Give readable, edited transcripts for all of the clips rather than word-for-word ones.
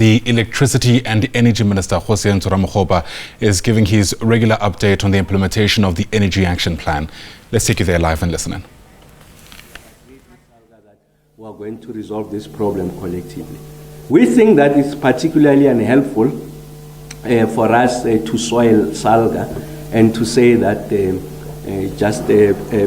The Electricity and Energy Minister Kgosientsho Ramokgopa is giving his regular update on the implementation of the Energy Action Plan. Let's take you there live and listen in. We are going to resolve this problem collectively. We think that it's particularly unhelpful for us to soil SALGA and to say that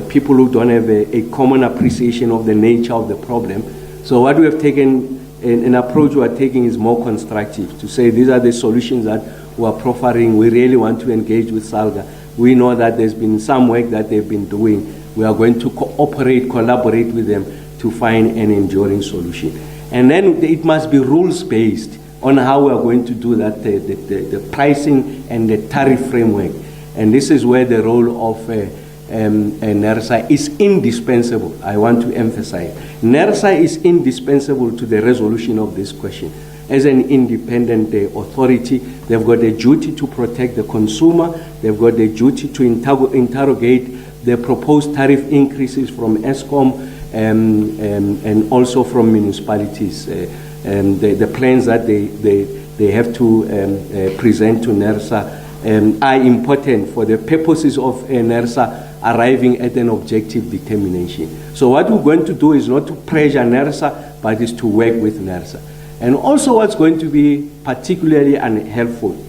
people who don't have a common appreciation of the nature of the problem. So what we have taken, an approach we are taking is more constructive, to say these are the solutions that we are proffering. We really want to engage with SALGA. We know that there's been some work that they've been doing. We are going to cooperate, collaborate with them to find an enduring solution. And then it must be rules-based on how we are going to do that, the pricing and the tariff framework. And this is where the role of NERSA is indispensable. I want to emphasize. NERSA is indispensable to the resolution of this question. As an independent authority, they've got a duty to protect the consumer. They've got a duty to interrogate the proposed tariff increases from Eskom and also from municipalities. The plans that they have to present to NERSA are important for the purposes of NERSA arriving at an objective determination. So what we're going to do is not to pressure NERSA, but is to work with NERSA. And also what's going to be particularly unhelpful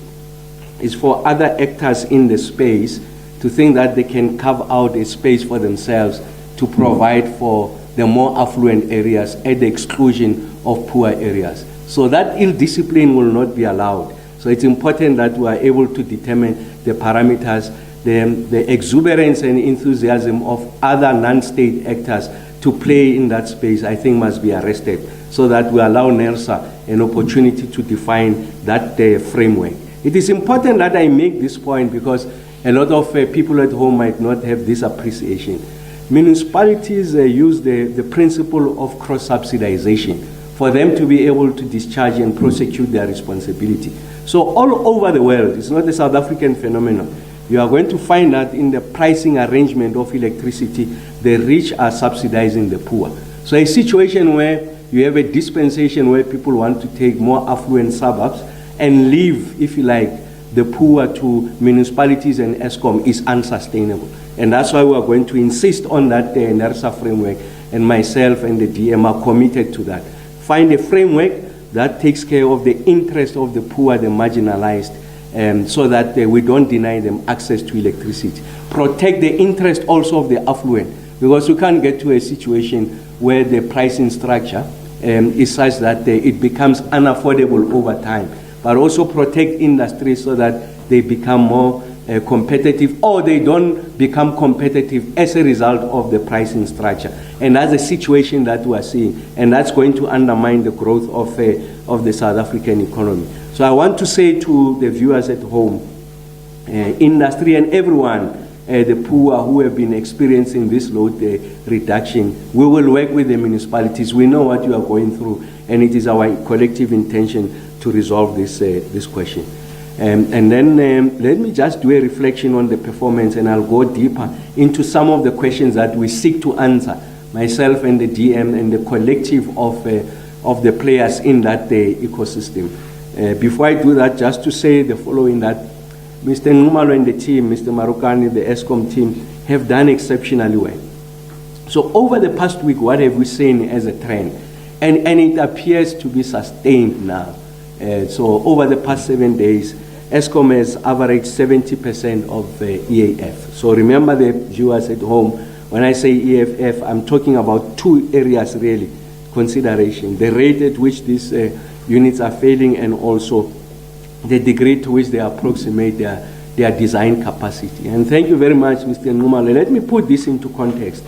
is for other actors in the space to think that they can carve out a space for themselves to provide for the more affluent areas at the exclusion of poor areas. So that ill discipline will not be allowed. So it's important that we are able to determine the parameters, the exuberance and enthusiasm of other non-state actors to play in that space, I think must be arrested, so that we allow NERSA an opportunity to define that framework. It is important that I make this point because a lot of people at home might not have this appreciation. Municipalities use the principle of cross-subsidization for them to be able to discharge and prosecute their responsibility. So all over the world, it's not a South African phenomenon. You are going to find that in the pricing arrangement of electricity, the rich are subsidizing the poor. So a situation where you have a dispensation where people want to take more affluent suburbs and leave, if you like, the poor to municipalities and Eskom is unsustainable. And that's why we are going to insist on that NERSA framework, and myself and the DM are committed to that. Find a framework that takes care of the interest of the poor, the marginalized, so that we don't deny them access to electricity. Protect the interest also of the affluent, because we can't get to a situation where the pricing structure is such that it becomes unaffordable over time. But also protect industry so that they become more competitive, or they don't become competitive as a result of the pricing structure. And that's a situation that we are seeing, and that's going to undermine the growth of the South African economy. So I want to say to the viewers at home, industry and everyone, the poor who have been experiencing this load reduction, we will work with the municipalities. We know what you are going through, and it is our collective intention to resolve this question. And then let me just do a reflection on the performance, and I'll go deeper into some of the questions that we seek to answer, myself and the DM and the collective of the players in that ecosystem. Before I do that, just to say the following, that Mr. Ngumalo and the team, Mr. Marukani, the Eskom team, have done exceptionally well. So over the past week, what have we seen as a trend? And it appears to be sustained now. So over the past 7 days, Eskom has averaged 70% of EAF. So remember, the viewers at home, when I say EAF, I'm talking about two areas really, consideration: the rate at which these units are failing, and also the degree to which they approximate their design capacity. And thank you very much, Mr. Ngumalo. Let me put this into context.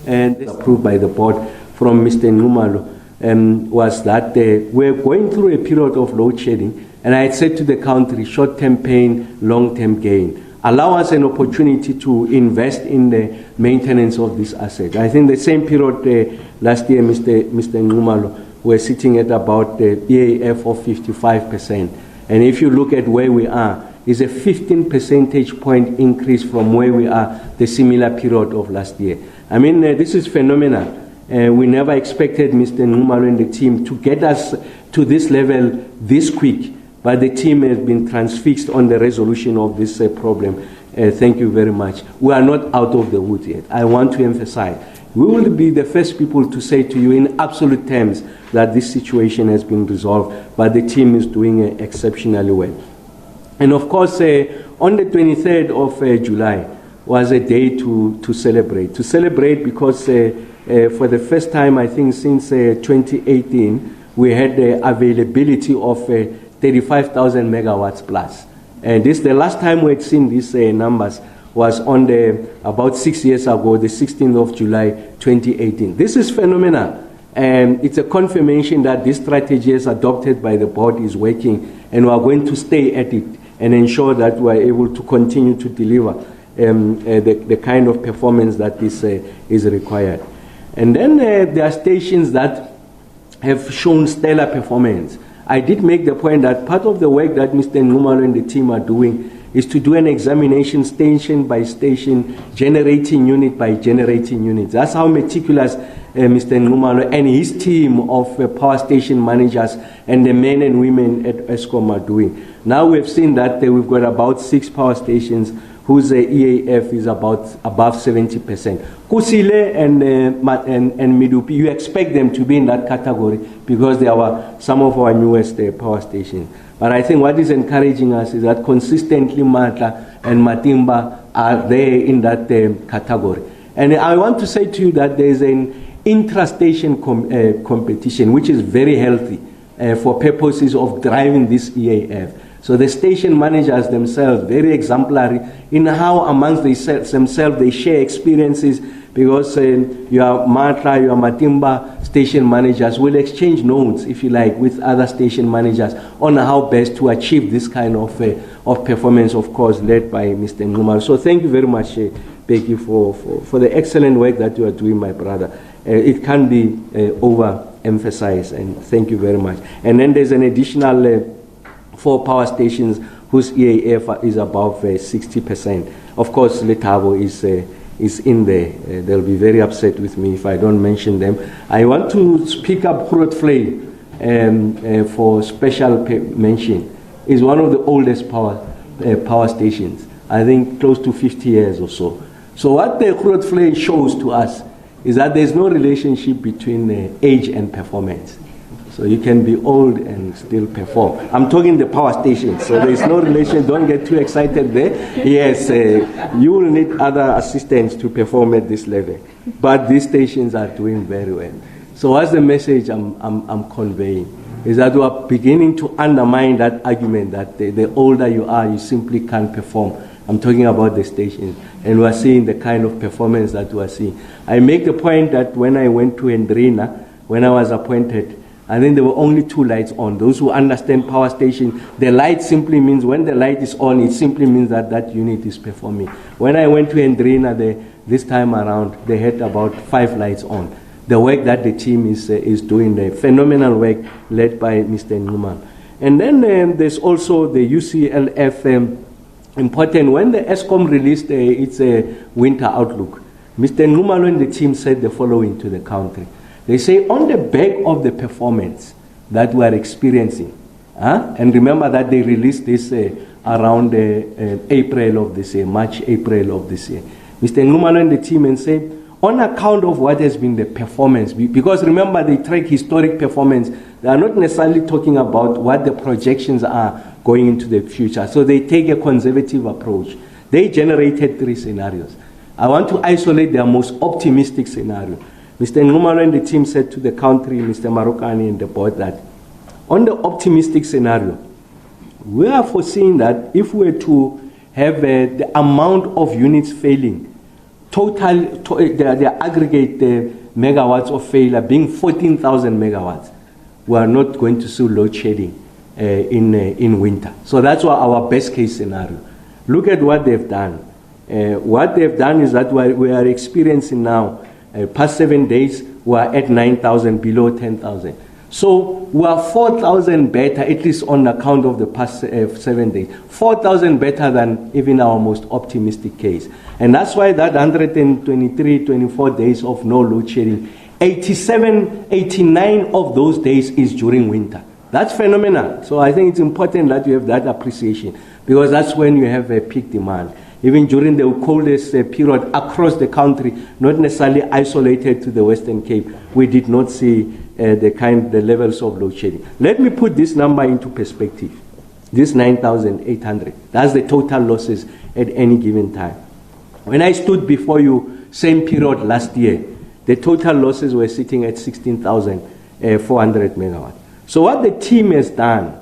And this approved by the board from Mr. Ngumalo was that we're going through a period of load shedding, and I had said to the country, short-term pain, long-term gain. Allow us an opportunity to invest in the maintenance of this asset. I think the same period last year, Mr. Ngumalo, we're sitting at about the EAF of 55%. And if you look at where we are, it's a 15 percentage point increase from where we are the similar period of last year. I mean, this is phenomenal. We never expected Mr. Ngumalo and the team to get us to this level this quick, but the team has been transfixed on the resolution of this problem. Thank you very much. We are not out of the woods yet. I want to emphasize, we will be the first people to say to you in absolute terms that this situation has been resolved, but the team is doing exceptionally well. And of course, on the 23rd of July was a day to celebrate. To celebrate because for the first time, I think since 2018, we had the availability of 35,000 megawatts plus. And this, the last time we had seen these numbers was on about 6 years ago, the 16th of July, 2018. This is phenomenal. And it's a confirmation that this strategy as adopted by the board is working, and we are going to stay at it and ensure that we are able to continue to deliver the kind of performance that is required. And then there are stations that have shown stellar performance. I did make the point that part of the work that Mr. Ngumalo and the team are doing is to do an examination station by station, generating unit by generating unit. That's how meticulous Mr. Ngumalo and his team of power station managers and the men and women at Eskom are doing. Now we've seen that we've got about 6 power stations whose EAF is above 70%. Kusile and Midupi, you expect them to be in that category because they are some of our newest power stations. But I think what is encouraging us is that consistently Matla and Matimba are there in that category. And I want to say to you that there is an intra-station competition which is very healthy for purposes of driving this EAF. So the station managers themselves, very exemplary in how amongst themselves they share experiences, because your Matla, your Matimba station managers will exchange notes, if you like, with other station managers on how best to achieve this kind of performance, of course, led by Mr. Ngumalo. So thank you very much, Becky, for the excellent work that you are doing, my brother. It can be overemphasized, and thank you very much. And then there's an additional 4 power stations whose EAF is above 60%. Of course, Letabo is in there. They'll be very upset with me if I don't mention them. I want to speak up Grootvlei for special mention. It's one of the oldest power stations, I think close to 50 years or so. So what the Grootvlei shows to us is that there's no relationship between age and performance. So you can be old and still perform. I'm talking the power stations, so there's no relation. Don't get too excited there. Yes, you will need other assistants to perform at this level. But these stations are doing very well. So what's the message I'm conveying? Is that we are beginning to undermine that argument that the older you are, you simply can't perform. I'm talking about the stations. And we are seeing the kind of performance that we are seeing. I make the point that when I went to Ndrina, when I was appointed, I think there were only 2 lights on. Those who understand power station, the light simply means when the light is on, it simply means that that unit is performing. When I went to Ndrina this time around, they had about 5 lights on. The work that the team is doing, the phenomenal work led by Mr. Ngumalo. And then there's also the UCLF, important. When the Eskom released its winter outlook, Mr. Ngumalo and the team said the following to the country. They say, on the back of the performance that we are experiencing, and remember that they released this around April of this year, March, April of this year. Mr. Ngumalo and the team and say, on account of what has been the performance, because remember they track historic performance, they are not necessarily talking about what the projections are going into the future. So they take a conservative approach. They generated 3 scenarios. I want to isolate their most optimistic scenario. Mr. Ngumalo and the team said to the country, Mr. Marokani and the board, that on the optimistic scenario, we are foreseeing that if we were to have the amount of units failing, their aggregate megawatts of failure being 14,000 megawatts, we are not going to see load shedding in winter. So that's what our best case scenario. Look at what they've done. What they've done is that we are experiencing now, past 7 days, we are at 9,000, below 10,000. So we are 4,000 better, at least on account of the past 7 days. 4,000 better than even our most optimistic case. And that's why that 123, 24 days of no load shedding, 89 of those days is during winter. That's phenomenal. So I think it's important that you have that appreciation, because that's when you have a peak demand. Even during the coldest period across the country, not necessarily isolated to the Western Cape, we did not see the levels of load shedding. Let me put this number into perspective. This 9,800, that's the total losses at any given time. When I stood before you, same period last year, the total losses were sitting at 16,400 megawatts. So what the team has done,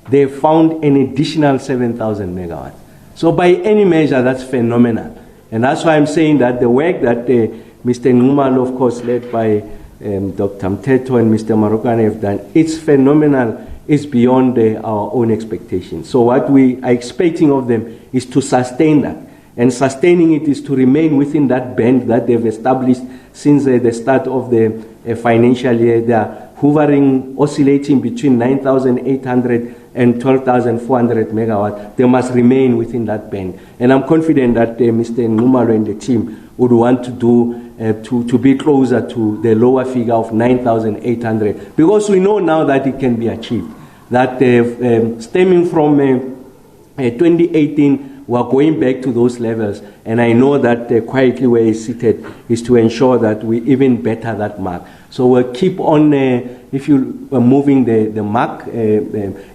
they found an additional 7,000 megawatts. So by any measure, that's phenomenal. And that's why I'm saying that the work that Mr. Nxumalo, of course, led by Dr. Mteto and Mr. Marokane have done, it's phenomenal. It's beyond our own expectations. So what we are expecting of them is to sustain that. And sustaining it is to remain within that band that they've established since the start of the financial year. They are hovering, oscillating between 9,800 and 12,400 megawatts. They must remain within that band. And I'm confident that Mr. Nxumalo and the team would want to do to be closer to the lower figure of 9,800, because we know now that it can be achieved. That stemming from 2018, we're going back to those levels, and I know that quietly where it's seated is to ensure that we even better that mark. So we'll keep on, if you are moving the mark,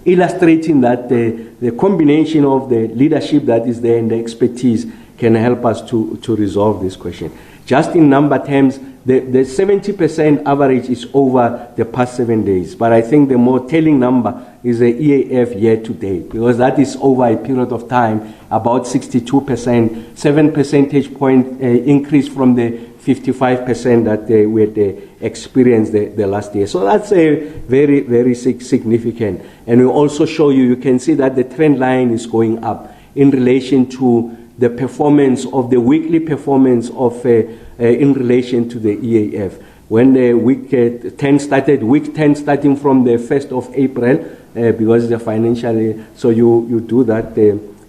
illustrating that the combination of the leadership that is there and the expertise can help us to resolve this question. Just in number terms, the 70% average is over the past 7 days. But I think the more telling number is the EAF year to date, because that is over a period of time, about 62%, 7 percentage point increase from the 55% that we had experienced the last year. So that's a very, very significant. And we also show you, you can see that the trend line is going up in relation to the performance of the weekly performance of in relation to the EAF. When the week 10 started, week 10 starting from the 1st of April, because the financial year, so you do that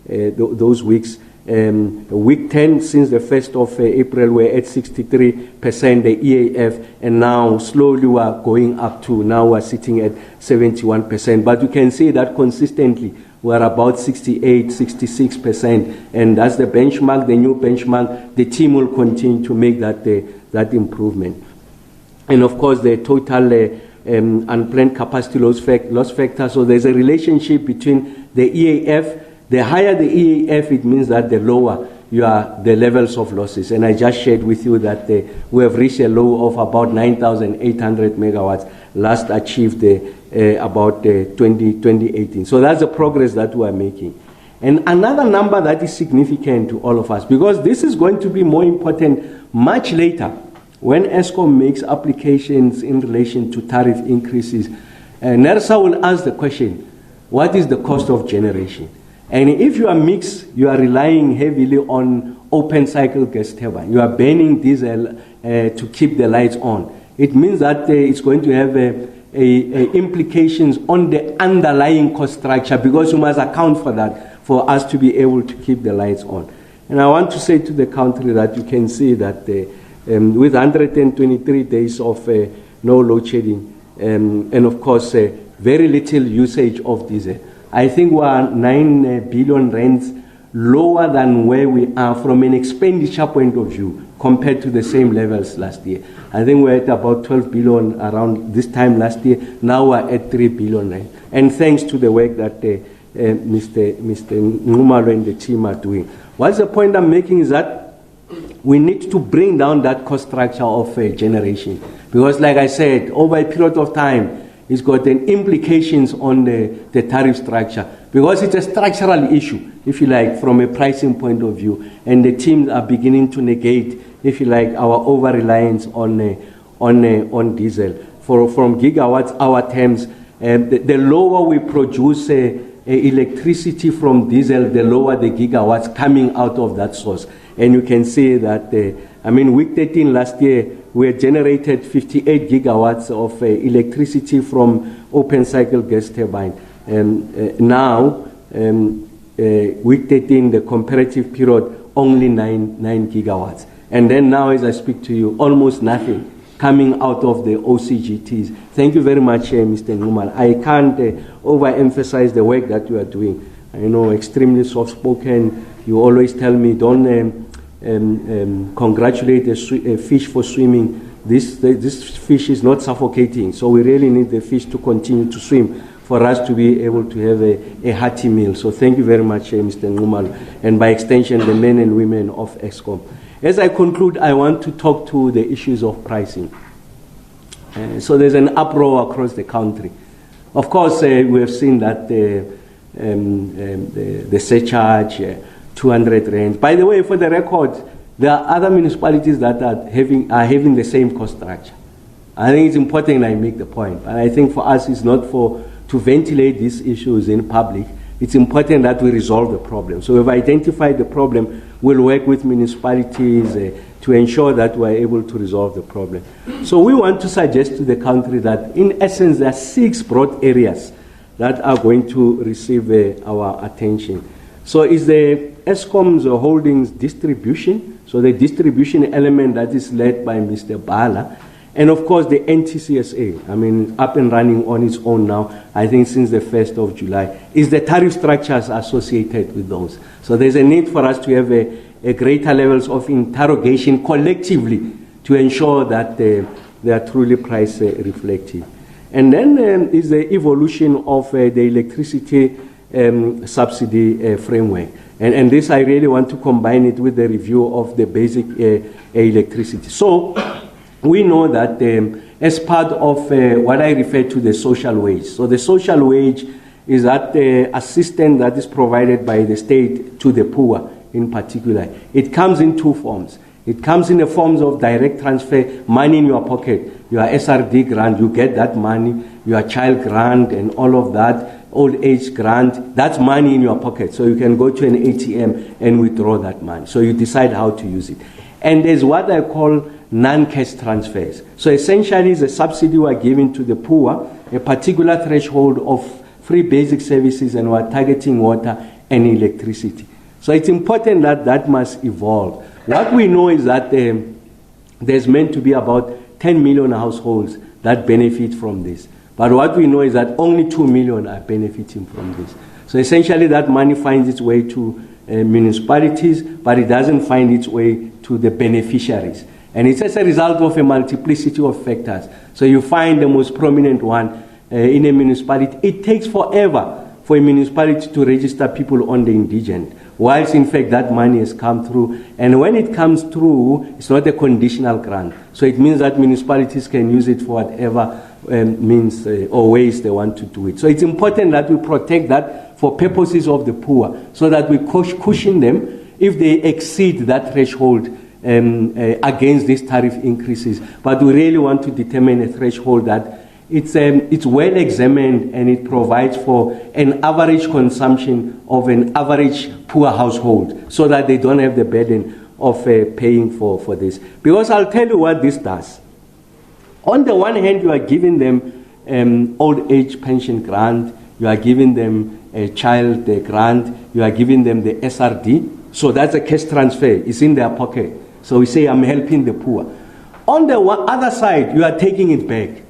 those weeks. Week 10, since the 1st of April, we're at 63% the EAF, and now slowly we're going up to, now we're sitting at 71%. But you can see that consistently, we're about 68, 66%, and that's the benchmark, the new benchmark. The team will continue to make that improvement. And of course, the total unplanned capacity loss factor, so there's a relationship between the EAF. The higher the EAF, it means that the lower the levels of losses. And I just shared with you that we have reached a low of about 9,800 megawatts, last achieved about 2018. So that's the progress that we are making. And another number that is significant to all of us, because this is going to be more important much later, when Eskom makes applications in relation to tariff increases, NERSA will ask the question, what is the cost of generation? And if you are mixed, you are relying heavily on open cycle gas turbine. You are burning diesel to keep the lights on. It means that it's going to have implications on the underlying cost structure, because you must account for that for us to be able to keep the lights on. And I want to say to the country that you can see that with 123 days of no load shedding, and of course very little usage of diesel, I think we are 9 billion rands lower than where we are from an expenditure point of view compared to the same levels last year. I think we're at about 12 billion around this time last year. Now we're at 3 billion rands. And thanks to the work that Mr. Nxumalo and the team are doing. What's the point I'm making is that we need to bring down that cost structure of generation. Because like I said, over a period of time, it's got implications on the tariff structure, because it's a structural issue, if you like, from a pricing point of view. And the teams are beginning to negate, if you like, our over-reliance on diesel. From gigawatts hour terms, the lower we produce electricity from diesel, the lower the gigawatts coming out of that source. And you can see that, week 13 last year, we had generated 58 gigawatts of electricity from open cycle gas turbine. And now, week 13, the comparative period, only 9 gigawatts. And then now, as I speak to you, almost nothing. coming out of the OCGTs. Thank you very much, Mr. Nxumalo. I can't overemphasize the work that you are doing. I know, extremely soft-spoken. You always tell me, don't congratulate a fish for swimming. This fish is not suffocating, so we really need the fish to continue to swim for us to be able to have a hearty meal. So thank you very much, Mr. Nxumalo, and by extension, the men and women of Eskom. As I conclude, I want to talk to the issues of pricing. So there's an uproar across the country. Of course, we have seen that the surcharge, 200 rand. By the way, for the record, there are other municipalities that are having the same cost structure. I think it's important I make the point. And I think for us, it's not to ventilate these issues in public. It's important that we resolve the problem. So we've identified the problem. We'll work with municipalities to ensure that we're able to resolve the problem. So we want to suggest to the country that, in essence, there are 6 broad areas that are going to receive our attention. So is the Eskom's holdings distribution, so the distribution element that is led by Mr. Bala, and of course the NTCSA, I mean, up and running on its own now, I think since the 1st of July, is the tariff structures associated with those. So there's a need for us to have a greater levels of interrogation collectively to ensure that they are truly price reflective. And then is the evolution of the electricity subsidy framework. And this, I really want to combine it with the review of the basic electricity. So we know that as part of what I refer to the social wage. So the social wage is that assistance that is provided by the state to the poor in particular. It comes in 2 forms. It comes in the forms of direct transfer, money in your pocket, your SRD grant, you get that money, your child grant and all of that, old age grant, that's money in your pocket. So you can go to an ATM and withdraw that money. So you decide how to use it. And there's what I call non-cash transfers. So essentially it's a subsidy we are giving to the poor, a particular threshold of free basic services, and we're targeting water and electricity. So it's important that that must evolve. What we know is that there's meant to be about 10 million households that benefit from this. But what we know is that only 2 million are benefiting from this. So essentially that money finds its way to municipalities, but it doesn't find its way to the beneficiaries. And it's as a result of a multiplicity of factors. So you find the most prominent one in a municipality. It takes forever for a municipality to register people on the indigent, whilst in fact that money has come through. And when it comes through, it's not a conditional grant. So it means that municipalities can use it for whatever means or ways they want to do it. So it's important that we protect that for purposes of the poor, so that we cushion them if they exceed that threshold against these tariff increases. But we really want to determine a threshold that it's well examined and it provides for an average consumption of an average poor household, so that they don't have the burden of paying for this. Because I'll tell you what this does. On the one hand, you are giving them old age pension grant, you are giving them a child grant, you are giving them the SRD. So that's a cash transfer, it's in their pocket. So we say, I'm helping the poor. On the other side, you are taking it back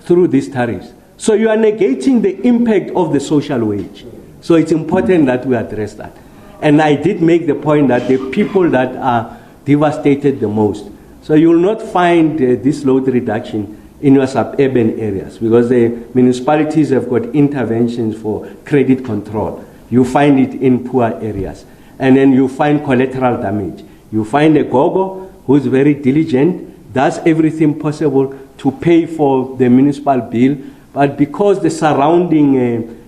through these tariffs. So you are negating the impact of the social wage. So it's important that we address that. And I did make the point that the people that are devastated the most. So you will not find this load reduction in your suburban areas, because the municipalities have got interventions for credit control. You find it in poor areas. And then you find collateral damage. You find a gogo who's very diligent, does everything possible to pay for the municipal bill, but because the surrounding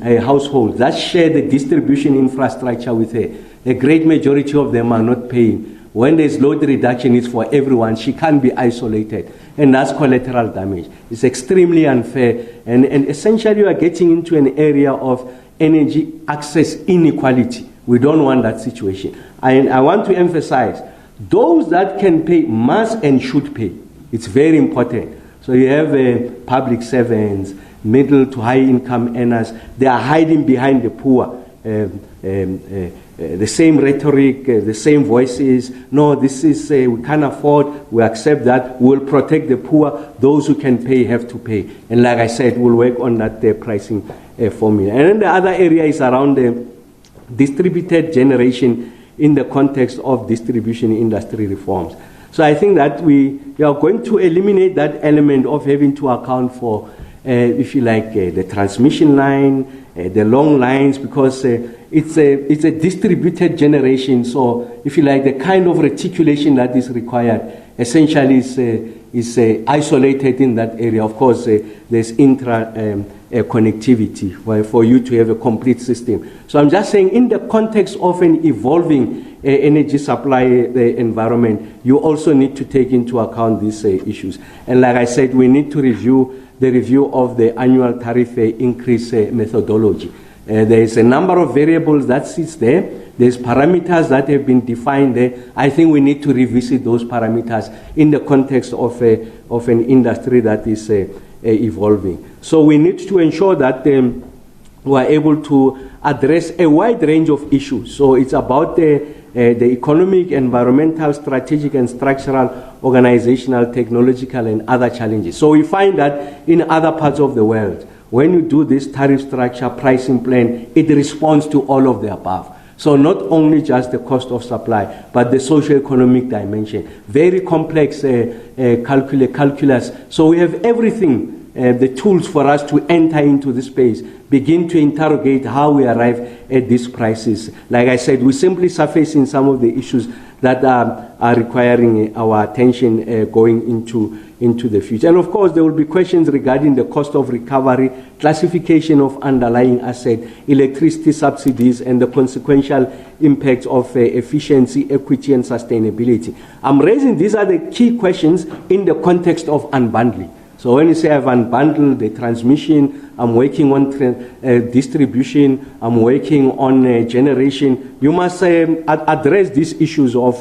households that share the distribution infrastructure with her, the great majority of them are not paying. When there's load reduction, it's for everyone. She can't be isolated. And that's collateral damage. It's extremely unfair. And essentially, you are getting into an area of energy access inequality. We don't want that situation. I want to emphasize, those that can pay must and should pay. It's very important. So you have public servants, middle to high income earners. They are hiding behind the poor the same rhetoric, the same voices. No, this is, we can't afford, we accept that, we'll protect the poor, those who can pay have to pay. And like I said, we'll work on that pricing formula. And then the other area is around the distributed generation in the context of distribution industry reforms. So I think that we are going to eliminate that element of having to account for, if you like, the transmission line, the long lines, because it's a distributed generation. So if you like, the kind of reticulation that is required essentially is isolated in that area. Of course, there's connectivity for you to have a complete system. So I'm just saying, in the context of an evolving energy supply environment, you also need to take into account these issues. And like I said, we need to review of the annual tariff increase methodology. There is a number of variables that sits there. There's parameters that have been defined there. I think we need to revisit those parameters in the context of an industry that is evolving. So we need to ensure that we are able to address a wide range of issues. So it's about the economic, environmental, strategic, and structural, organizational, technological, and other challenges. So we find that in other parts of the world, when you do this tariff structure pricing plan, it responds to all of the above. So not only just the cost of supply, but the socio-economic dimension. Very complex calculus. So we have everything, the tools for us to enter into this space, begin to interrogate how we arrive at these prices. Like I said, we're simply surfacing some of the issues that are requiring our attention going into the future. And of course, there will be questions regarding the cost of recovery, classification of underlying asset, electricity subsidies, and the consequential impacts of efficiency, equity, and sustainability. I'm raising these are the key questions in the context of unbundling. So when you say I've unbundled the transmission, I'm working on distribution, I'm working on generation, you must address these issues of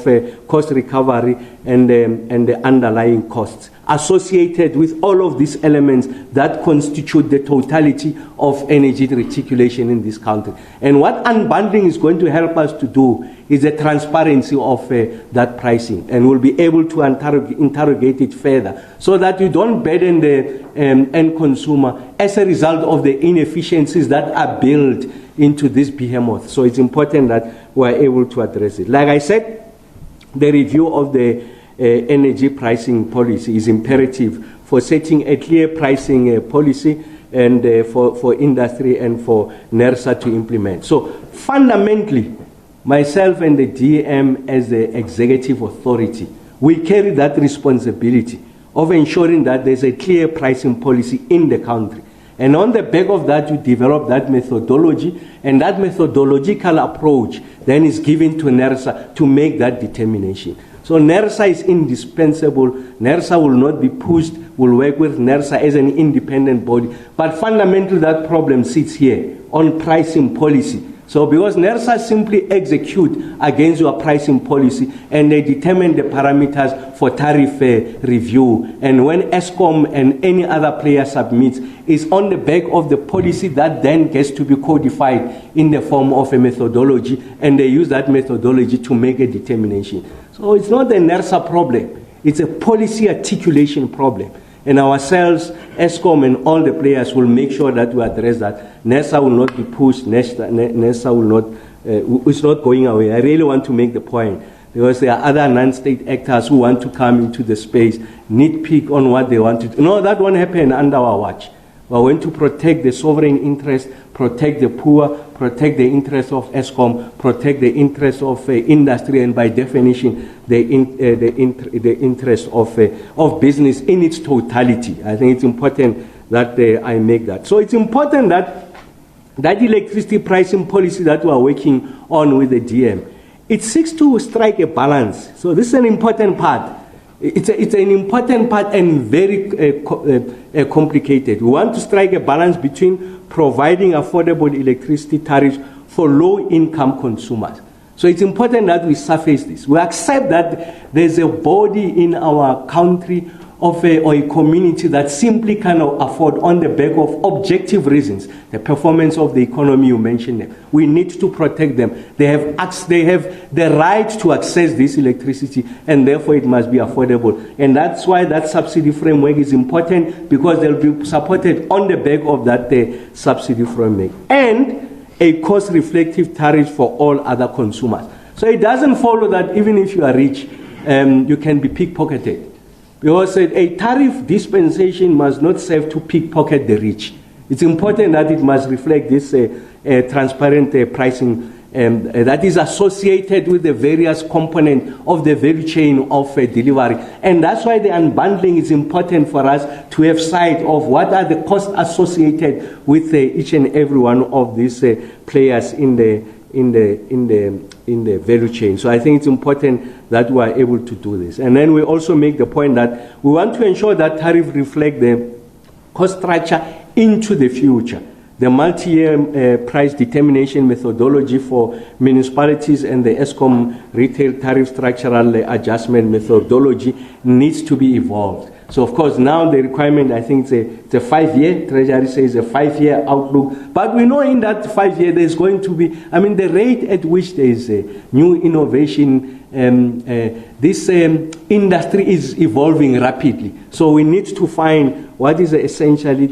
cost recovery and the underlying costs associated with all of these elements that constitute the totality of energy reticulation in this country. And what unbundling is going to help us to do is the transparency of that pricing, and we'll be able to interrogate it further so that you don't burden the end consumer as a result of the inefficiencies that are built into this behemoth. So it's important that we're able to address it. Like I said, the review of the energy pricing policy is imperative for setting a clear pricing policy and for industry and for NERSA to implement. So fundamentally, myself and the DM as the executive authority, we carry that responsibility of ensuring that there's a clear pricing policy in the country. And on the back of that, you develop that methodology, and that methodological approach then is given to NERSA to make that determination. So NERSA is indispensable. NERSA will not be pushed. We'll work with NERSA as an independent body. But fundamentally, that problem sits here on pricing policy. So because NERSA simply execute against your pricing policy and they determine the parameters for tariff review. And when Eskom and any other player submits, is on the back of the policy that then gets to be codified in the form of a methodology, and they use that methodology to make a determination. So it's not a NERSA problem. It's a policy articulation problem. And ourselves, Eskom and all the players will make sure that we address that. NERSA will not be pushed. NERSA will not, it's not going away. I really want to make the point, because there are other non-state actors who want to come into the space, nitpick on what they want to do. No, that won't happen under our watch. We're going to protect the sovereign interest, protect the poor, protect the interests of Eskom, protect the interests of industry, and by definition, the interest of business in its totality. I think it's important that I make that. So it's important that that electricity pricing policy that we are working on with the DM, it seeks to strike a balance. So this is an important part. It's an important part and very complicated. We want to strike a balance between providing affordable electricity tariffs for low-income consumers. So it's important that we surface this. We accept that there's a body in our country or a community that simply cannot afford, on the back of objective reasons, the performance of the economy, you mentioned them. We need to protect them. They have the right to access this electricity, and therefore it must be affordable. And that's why that subsidy framework is important, because they'll be supported on the back of that subsidy framework. And a cost-reflective tariff for all other consumers. So it doesn't follow that even if you are rich, you can be pickpocketed. Because a tariff dispensation must not serve to pickpocket the rich. It's important that it must reflect this transparent pricing that is associated with the various components of the value chain of delivery. And that's why the unbundling is important for us to have sight of what are the costs associated with each and every one of these players in the value chain. So I think it's important that we are able to do this. And then we also make the point that we want to ensure that tariff reflect the cost structure into the future. The multi-year price determination methodology for municipalities and the Eskom retail tariff structural adjustment methodology needs to be evolved. So, of course, now the requirement, I think it's a 5-year, Treasury says a 5-year outlook. But we know in that 5-year there's going to be, the rate at which there is a new innovation, this industry is evolving rapidly. So we need to find what is essentially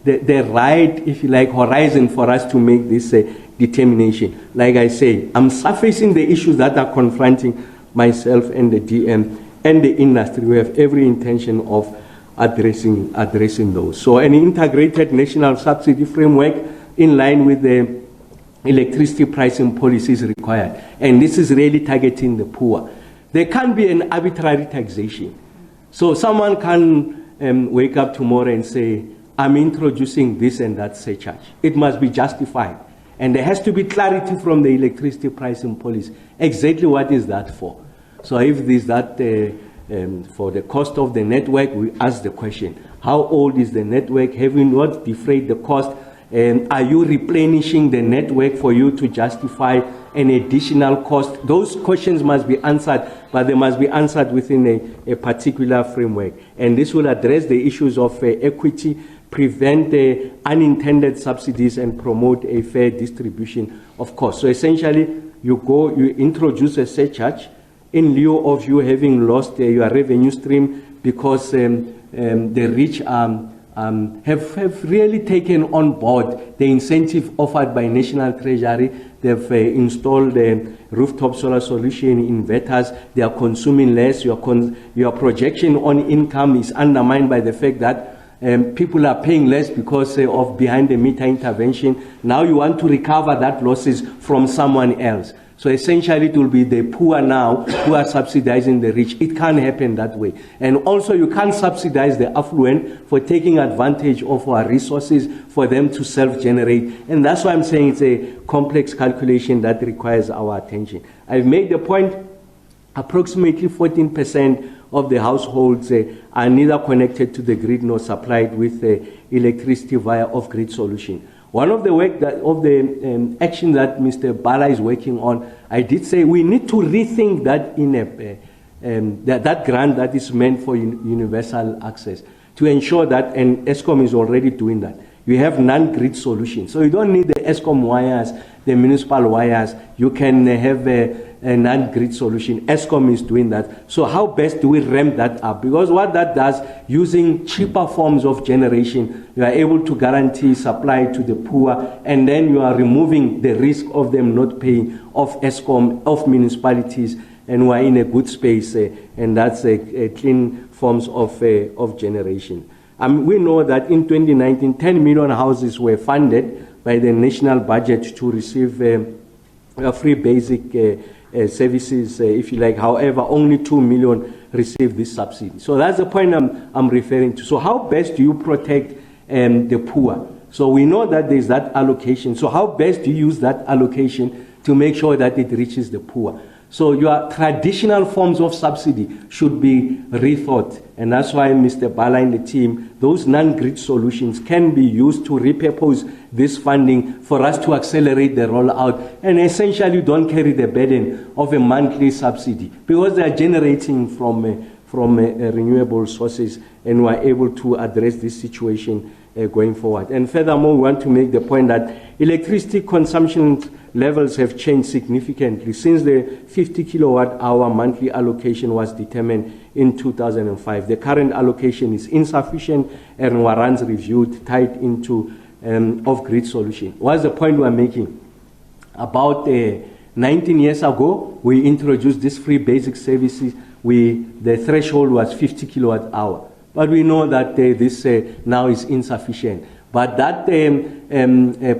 the right, if you like, horizon for us to make this determination. Like I say, I'm surfacing the issues that are confronting myself and the DM and the industry. We have every intention of addressing those. So an integrated national subsidy framework in line with the electricity pricing policy is required. And this is really targeting the poor. There can't be an arbitrary taxation. So someone can wake up tomorrow and say, I'm introducing this and that surcharge. It must be justified. And there has to be clarity from the electricity pricing policy. Exactly what is that for? So if there's that for the cost of the network, we ask the question, how old is the network? Have you not defrayed the cost? Are you replenishing the network for you to justify an additional cost? Those questions must be answered, but they must be answered within a particular framework. And this will address the issues of equity, prevent unintended subsidies, and promote a fair distribution of costs. So essentially, you introduce a surcharge in lieu of you having lost your revenue stream, because the rich have really taken on board the incentive offered by National Treasury. They've installed rooftop solar solution inverters. They are consuming less. Your projection on income is undermined by the fact that people are paying less because of behind-the-meter intervention. Now you want to recover that losses from someone else. So essentially it will be the poor now who are subsidizing the rich. It can't happen that way. And also you can't subsidize the affluent for taking advantage of our resources for them to self-generate. And that's why I'm saying it's a complex calculation that requires our attention. I've made the point, approximately 14% of the households are neither connected to the grid nor supplied with electricity via off-grid solution. One of the action that Mr. Bala is working on, I did say we need to rethink that that grant that is meant for universal access, to ensure that, and Eskom is already doing that. You have non-grid solutions. So you don't need the Eskom wires, the municipal wires. You can have a non-grid solution. Eskom is doing that. So how best do we ramp that up? Because what that does, using cheaper forms of generation, you are able to guarantee supply to the poor, and then you are removing the risk of them not paying of Eskom, of municipalities, and we are in a good space, and that's a clean forms of generation. We know that in 2019, 10 million houses were funded by the national budget to receive free basic services, if you like. However, only 2 million received this subsidy. So that's the point I'm referring to. So how best do you protect the poor? So we know that there's that allocation. So how best do you use that allocation to make sure that it reaches the poor? So your traditional forms of subsidy should be rethought. And that's why Mr. Bala and the team, those non-grid solutions can be used to repurpose this funding for us to accelerate the rollout, and essentially don't carry the burden of a monthly subsidy, because they are generating from from renewable sources, and we are able to address this situation going forward. And furthermore, we want to make the point that electricity consumption levels have changed significantly since the 50 kilowatt hour monthly allocation was determined in 2005. The current allocation is insufficient and warrants reviewed, tied into off-grid solution. What's the point we're making? About 19 years ago, we introduced these free basic services. The threshold was 50 kilowatt hour. But we know that this now is insufficient. But that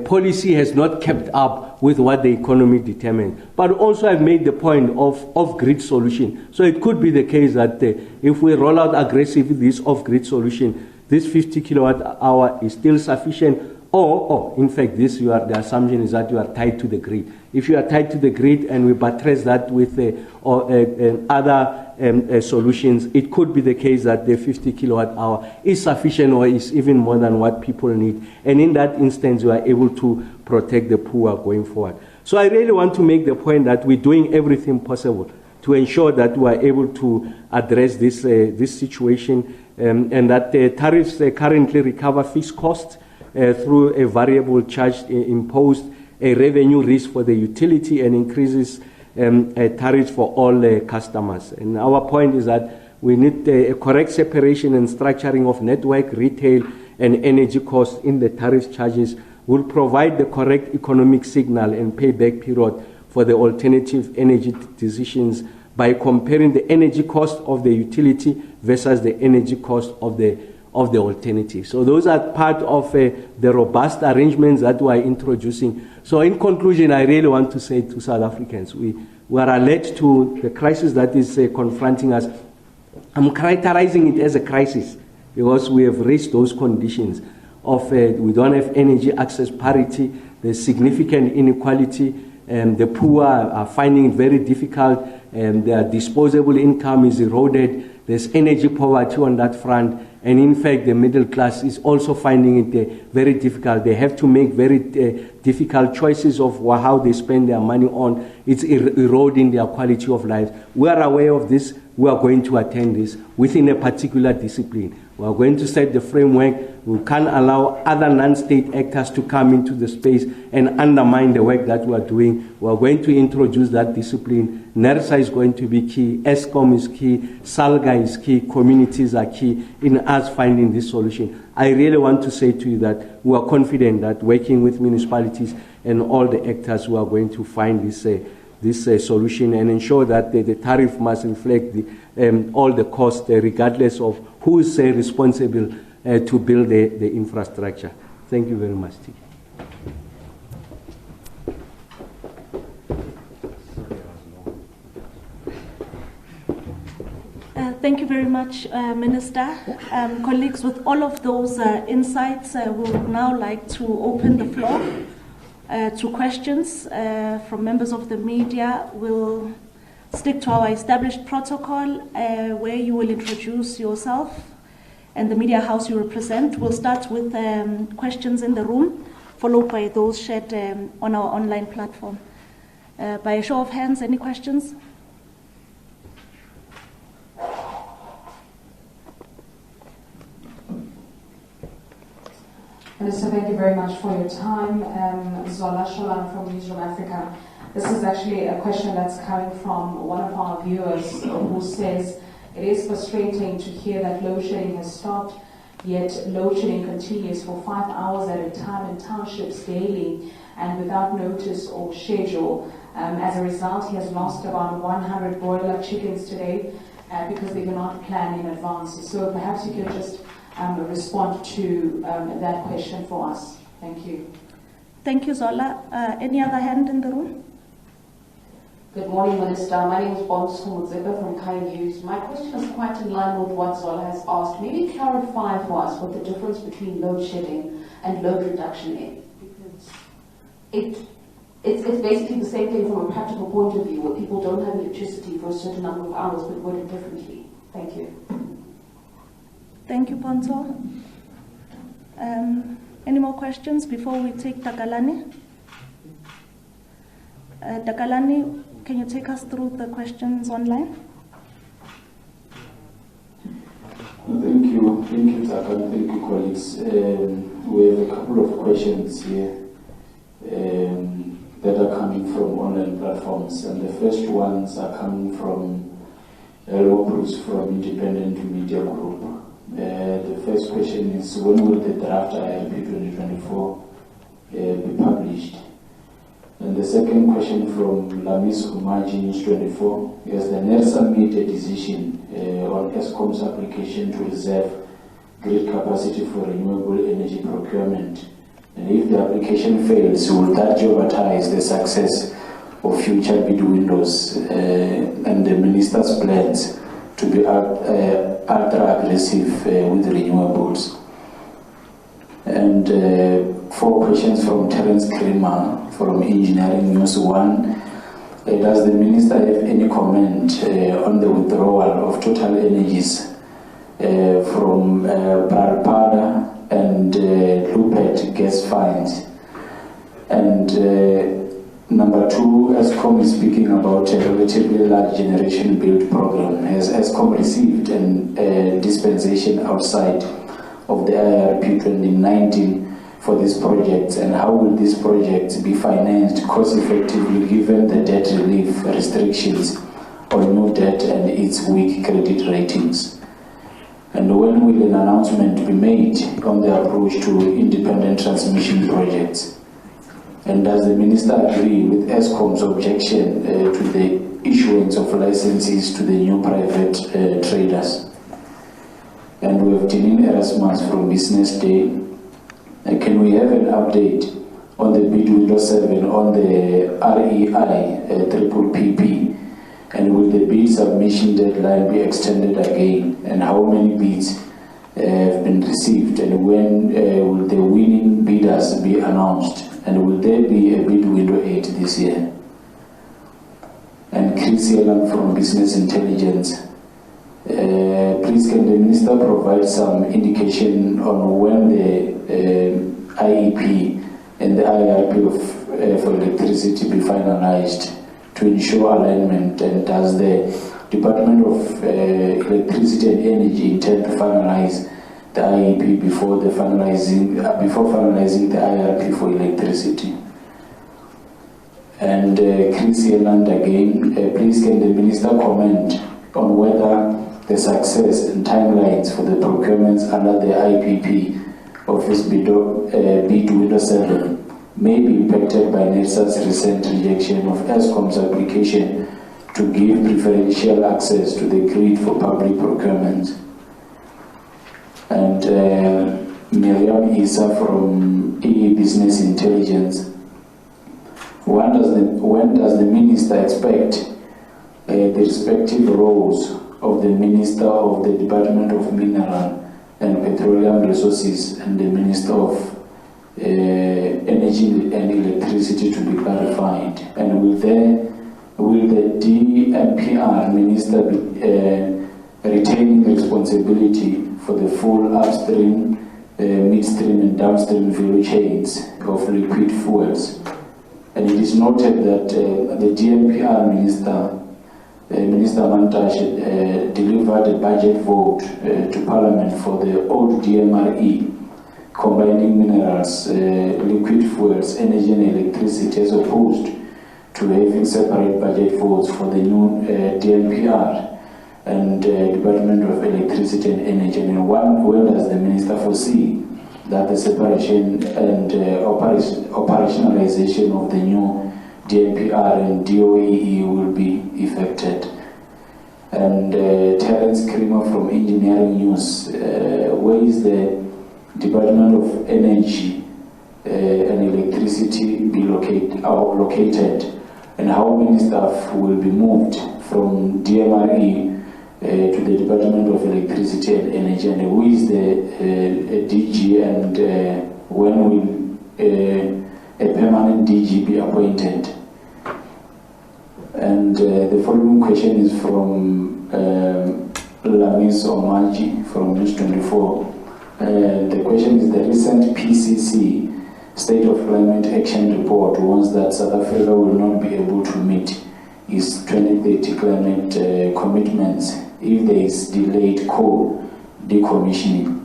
policy has not kept up with what the economy determined. But also I've made the point of off-grid solution. So it could be the case that if we roll out aggressively this off-grid solution, this 50 kilowatt hour is still sufficient, or in fact, the assumption is that you are tied to the grid. If you are tied to the grid and we buttress that with other solutions, it could be the case that the 50 kilowatt hour is sufficient or is even more than what people need. And in that instance, we are able to protect the poor going forward. So I really want to make the point that we're doing everything possible to ensure that we are able to address this situation, and that the tariffs currently recover fixed costs through a variable charge imposed, a revenue risk for the utility, and increases tariffs for all customers. And our point is that we need a correct separation and structuring of network, retail, and energy costs in the tariff charges will provide the correct economic signal and payback period for the alternative energy decisions by comparing the energy cost of the utility versus the energy cost of the alternative. So those are part of the robust arrangements that we are introducing. So in conclusion, I really want to say to South Africans, we are alert to the crisis that is confronting us. I'm characterizing it as a crisis because we have reached those conditions of we don't have energy access parity, there's significant inequality, and the poor are finding it very difficult, and their disposable income is eroded. There's energy poverty on that front. And in fact, the middle class is also finding it very difficult. They have to make very difficult choices of how they spend their money on. It's eroding their quality of life. We are aware of this. We are going to attend this within a particular discipline. We are going to set the framework. We can't allow other non-state actors to come into the space and undermine the work that we are doing. We are going to introduce that discipline. NERSA is going to be key. Eskom is key. SALGA is key. Communities are key in us finding this solution. I really want to say to you that we are confident that working with municipalities and all the actors, we are going to find this solution and ensure that the tariff must reflect all the costs, regardless of who is responsible to build the infrastructure. Thank you very much, Tiki. Thank you very much, Minister. Colleagues, with all of those insights, we would now like to open the floor to questions from members of the media. We'll stick to our established protocol where you will introduce yourself and the media house you represent. We'll start with questions in the room, followed by those shared on our online platform. By a show of hands, any questions? Minister, thank you very much for your time. Zola Sholan from Newsroom Africa. This is actually a question that's coming from one of our viewers who says, it is frustrating to hear that load shedding has stopped, yet load shedding continues for 5 hours at a time in townships daily and without notice or schedule. As a result, he has lost about 100 broiler chickens today because they cannot plan in advance. So perhaps you can just respond to that question for us. Thank you. Thank you, Zola. Any other hand in the room? Good morning, Minister. My name is Bonsu Mudzeba from Kai News. My question is quite in line with what Zola has asked. Maybe clarify for us what the difference between load shedding and load reduction is. Because it's basically the same thing from a practical point of view, where people don't have electricity for a certain number of hours but work differently. Thank you. Thank you, Ponto. Any more questions before we take Takalani? Takalani, can you take us through the questions online? Thank you, Taka. Thank you, colleagues. We have a couple of questions here that are coming from online platforms, and the first ones are coming from Lopus from Independent Media Group. The first question is, when will the draft IRP 2024 be published? And the second question from Lamis Umaji, News 24, is the NERSA made a decision on Eskom's application to reserve grid capacity for renewable energy procurement. And if the application fails, will that jeopardize the success of future bid windows and the minister's plans to be ultra aggressive with renewables? And 4 questions from Terence Kramer from Engineering News 1. Does the minister have any comment on the withdrawal of Total Energies from Bralpada and Lupet gas finds? And number 2, Eskom is speaking about a relatively large generation build program. Has Eskom received a dispensation outside of the IRP 2019 for these projects, and how will these projects be financed cost effectively given the debt relief restrictions on new debt and its weak credit ratings? And when will an announcement be made on the approach to independent transmission projects? And does the minister agree with Eskom's objection to the issuance of licenses to the new private traders? And we have Janine Erasmus from Business Day. Can we have an update on the bid window 7 on the REI triple PP? And will the bid submission deadline be extended again? And how many bids have been received? And when will the winning bidders be announced? And will there be a bid window 8 this year? And Chris Yelan from Business Intelligence. Please, can the minister provide some indication on when the IEP and the IRP for electricity be finalized to ensure alignment? And does the Department of Electricity and Energy intend to finalize the IEP before finalizing the IRP for electricity? And Chris Yeland again, please, can the minister comment on whether the success and timelines for the procurements under the IPP Office bid window 7 may be impacted by NERSA's recent rejection of Eskom's application to give preferential access to the grid for public procurement? And Miriam Isa from EE Business Intelligence. When does the minister expect the respective roles of the Minister of the Department of Mineral and Petroleum Resources and the Minister of Energy and Electricity to be clarified? And will the DMPR Minister be retaining responsibility for the full upstream, midstream and downstream value chains of liquid fuels? And it is noted that the DMPR Minister Mantashe delivered a budget vote to Parliament for the old DMRE, combining minerals, liquid fuels, energy and electricity, as opposed to having separate budget votes for the new DMPR and Department of Electricity and Energy. And when does the minister foresee that the separation and operationalization of the new DMPR and DOEE will be effected? And Terence Kramer from Engineering News, where is the Department of Energy and Electricity be located, and how many staff will be moved from DMRE to the Department of Electricity and Energy, and who is the DG, and when will a permanent DG be appointed? And the following question is from Lamis Omaji from News 24. The question is, the recent PCC State of Climate Action Report warns that South Africa will not be able to meet its 2030 climate commitments if there is delayed coal decommissioning.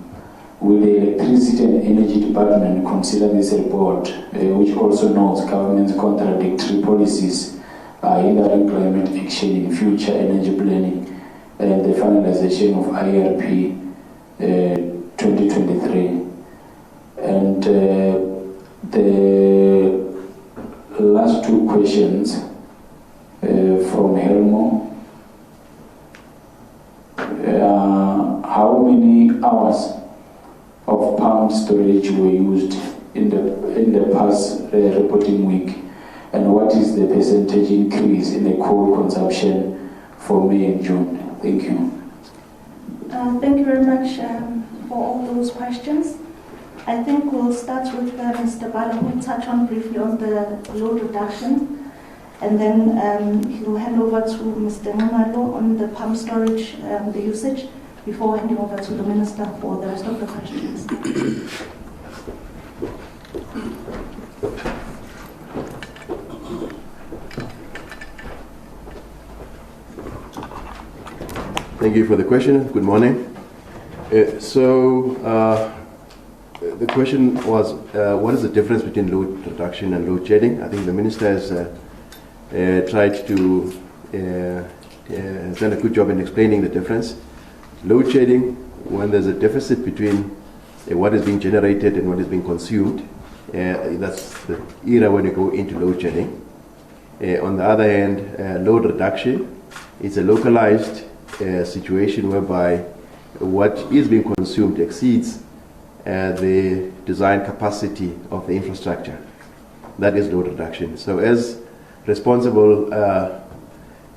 will the Electricity and Energy Department consider this report, which also notes government's contradictory policies hindering climate action in future energy planning and the finalization of IRP 2023? And the last two questions from Helmo. How many hours of pumped storage were used in the past reporting week, and what is the percentage increase in the coal consumption for May and June? Thank you. Thank you very much for all those questions. I think we'll start with Mr. Bala, who will touch on briefly on the load reduction, and then he'll hand over to Mr. Ngamalo on the pump storage, the usage, before handing over to the Minister for the rest of the questions. Thank you for the question. Good morning. The question was, what is the difference between load reduction and load shedding? I think the Minister has tried to, has done a good job in explaining the difference. Load shedding, when there's a deficit between what is being generated and what is being consumed, that's the era when you go into load shedding. On the other hand, load reduction is a localized situation whereby what is being consumed exceeds the design capacity of the infrastructure. That is load reduction. So as responsible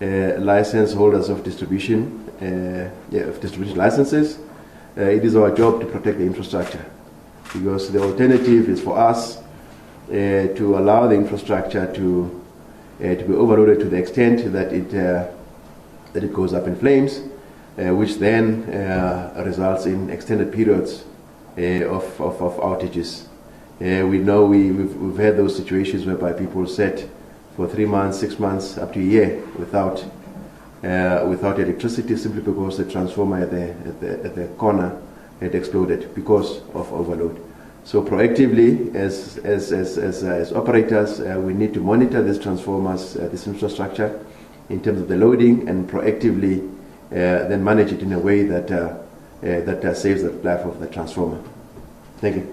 license holders of distribution licenses, it is our job to protect the infrastructure, because the alternative is for us to allow the infrastructure to be overloaded to the extent that it goes up in flames, which then results in extended periods of outages. We know we've had those situations whereby people sat for 3 months, 6 months, up to a year without electricity, simply because the transformer at the corner had exploded because of overload. So proactively, as operators, we need to monitor these transformers, this infrastructure, in terms of the loading, and proactively then manage it in a way that saves the life of the transformer. Thank you.